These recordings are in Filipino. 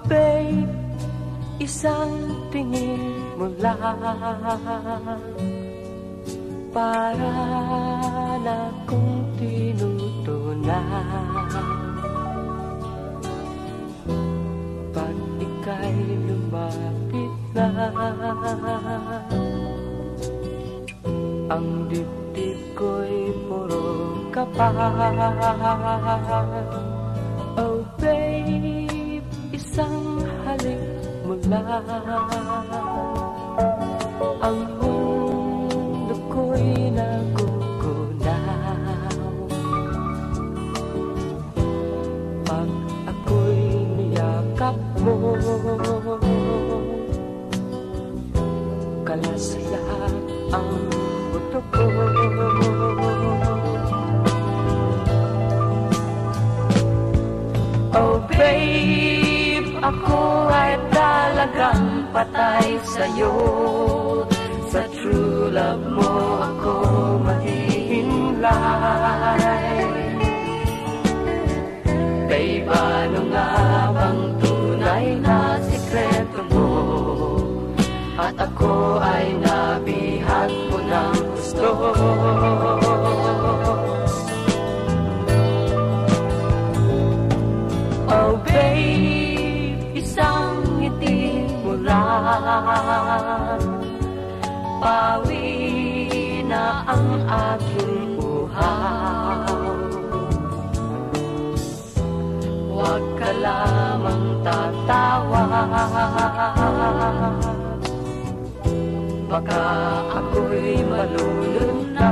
babe, isang tingin mo lang para na kong tinutunan. Pag ika'y lumapit na, ang dibdib ko'y puro kaba. Oh babe, isang halik mo lang, ang mundo ko'y nagugunaw. Pag ako'y niyakap mo, kalas lahat ang buto ko. Oh babe, ako ay talagang patay sa'yo. Sa true love mo ako mahihimlay. Babe, ano nga bang tunay na sikreto mo? At ako ay nabihag mo ng gusto. Oh babe, isang ngiti mo lang, pawi na ang aking uhaw. Huwag ka lamang tatawa, baka ako'y malulun na.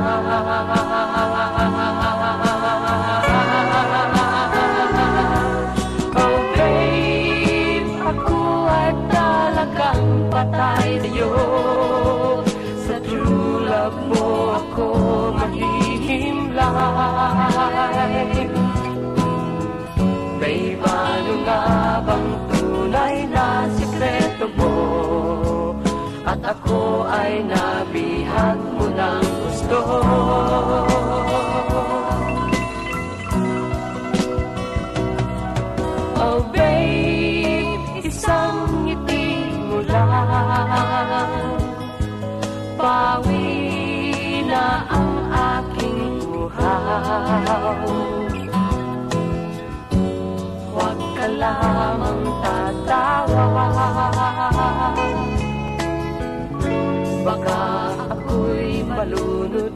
Patay sa'yo, sa true love mo ako mahihimlay. Babe, ano nga bang tunay na sikreto mo? At ako ay nabihag mo ng gusto. Oh babe, isang pawi na ang aking uhaw. Huwag ka lamang tatawa, baka ako'y malunod